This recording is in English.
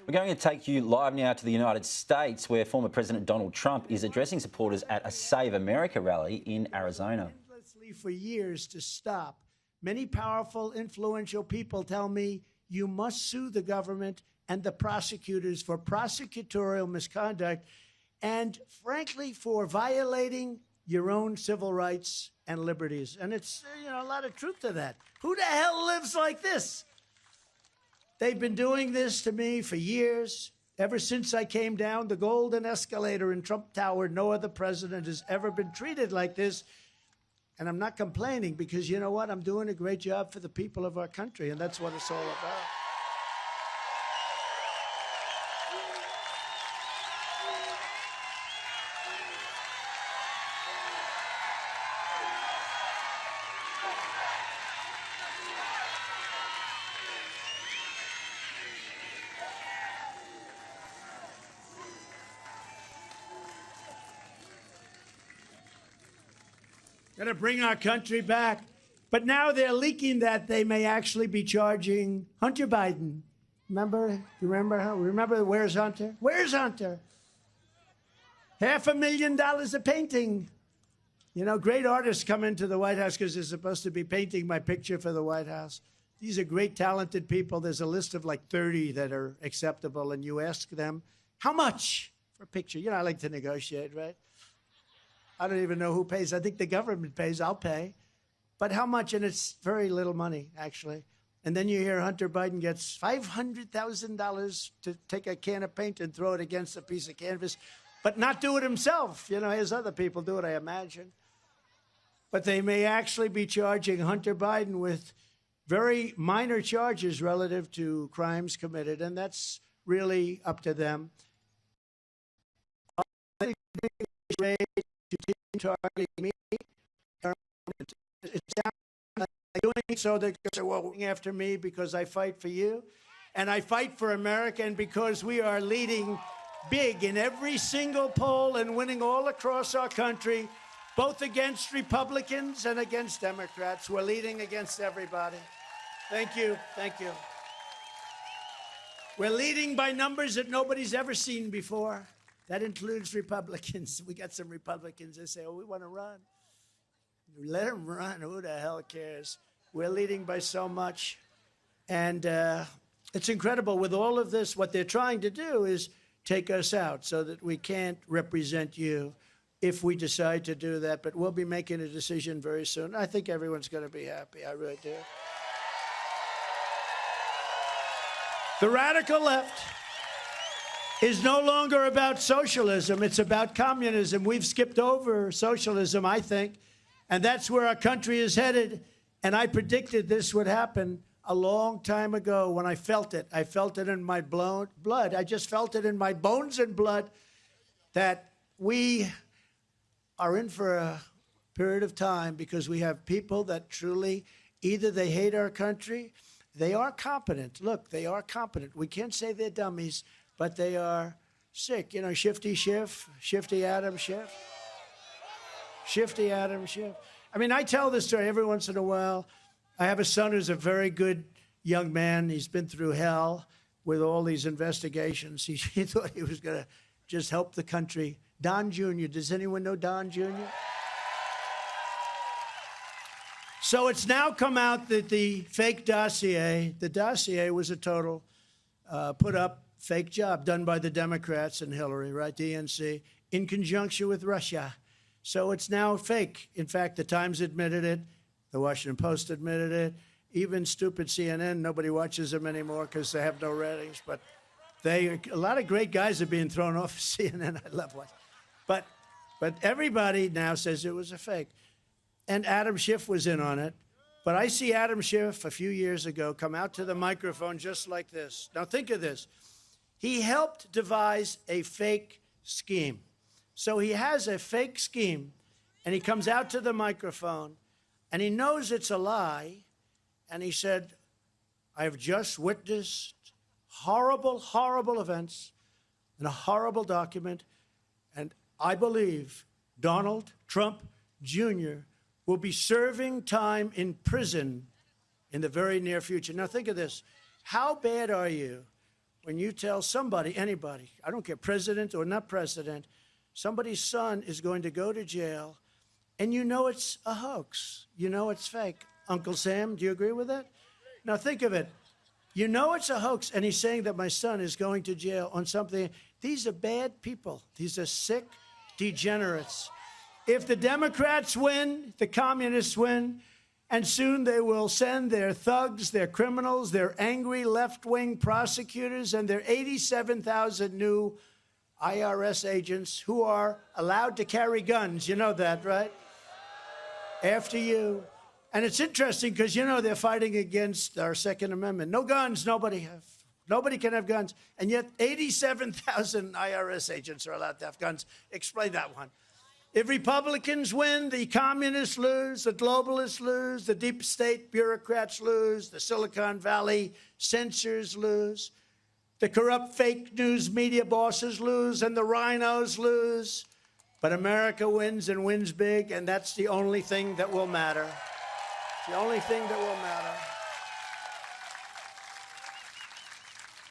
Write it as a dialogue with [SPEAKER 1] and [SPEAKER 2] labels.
[SPEAKER 1] We're going to take you live now to the United States, where former President Donald Trump is addressing supporters at a Save America rally in Arizona.
[SPEAKER 2] Endlessly for years to stop. Many powerful, influential people tell me you must sue the government and the prosecutors for prosecutorial misconduct and, frankly, for violating your own civil rights and liberties. And it's, a lot of truth to that. Who the hell lives like this? They've been doing this to me for years. Ever since I came down the golden escalator in Trump Tower, no other president has ever been treated like this. And I'm not complaining because, you know what? I'm doing a great job for the people of our country, and that's what it's all about. Going to bring our country back. But now they're leaking that they may actually be charging Hunter Biden. Remember? Remember where's Hunter? Where's Hunter? $500,000 a painting. Great artists come into the White House because they're supposed to be painting my picture for the White House. These are great, talented people. There's a list of like 30 that are acceptable, and you ask them, how much for a picture? I like to negotiate, right? I don't even know who pays. I think the government pays. I'll pay. But how much? And it's very little money, actually. And then you hear Hunter Biden gets $500,000 to take a can of paint and throw it against a piece of canvas, but not do it himself. His other people do it, I imagine. But they may actually be charging Hunter Biden with very minor charges relative to crimes committed, and that's really up to them. Targeting me. It's doing so they're going after me because I fight for you, and I fight for America, and because we are leading big in every single poll and winning all across our country, both against Republicans and against Democrats. We're leading against everybody. Thank you. Thank you. We're leading by numbers that nobody's ever seen before. That includes Republicans. We got some Republicans that say, we want to run. Let them run. Who the hell cares? We're leading by so much. And it's incredible. With all of this, what they're trying to do is take us out so that we can't represent you if we decide to do that. But we'll be making a decision very soon. I think everyone's going to be happy. I really do. The radical left is no longer about socialism. It's about communism. We've skipped over socialism, I think, and that's where our country is headed. And I predicted this would happen a long time ago when I felt it. I felt it in my blood. I just felt it in my bones and blood that we are in for a period of time because we have people that truly, either they hate our country, they are competent. Look, they are competent. We can't say they're dummies, but they are sick. Shifty Schiff, Shifty Adam Schiff. Shifty Adam Schiff. I mean, I tell this story every once in a while. I have a son who's a very good young man. He's been through hell with all these investigations. He thought he was going to just help the country. Don Jr. Does anyone know Don Jr.? So it's now come out that the fake dossier, was a total put-up fake job done by the Democrats and Hillary, right, DNC, in conjunction with Russia. So it's now fake. In fact, the Times admitted it. The Washington Post admitted it. Even stupid CNN, nobody watches them anymore because they have no ratings. But a lot of great guys are being thrown off of CNN. I love watching. But everybody now says it was a fake. And Adam Schiff was in on it. But I see Adam Schiff a few years ago come out to the microphone just like this. Now think of this. He helped devise a fake scheme. So he has a fake scheme, and he comes out to the microphone, and he knows it's a lie, and he said, I have just witnessed horrible, horrible events and a horrible document, and I believe Donald Trump Jr. will be serving time in prison in the very near future. Now think of this. How bad are you when you tell somebody, anybody, I don't care, president or not president, somebody's son is going to go to jail, and you know it's a hoax. You know it's fake. Uncle Sam, do you agree with that? Now think of it. You know it's a hoax, and he's saying that my son is going to jail on something. These are bad people. These are sick degenerates. If the Democrats win, the communists win, and soon they will send their thugs, their criminals, their angry left-wing prosecutors, and their 87,000 new IRS agents who are allowed to carry guns. You know that, right? After you. And it's interesting because, you know, they're fighting against our Second Amendment. No guns, nobody can have guns. And yet 87,000 IRS agents are allowed to have guns. Explain that one. If Republicans win, the communists lose, the globalists lose, the deep state bureaucrats lose, the Silicon Valley censors lose, the corrupt fake news media bosses lose, and the rhinos lose. But America wins and wins big, and that's the only thing that will matter. The only thing that will matter.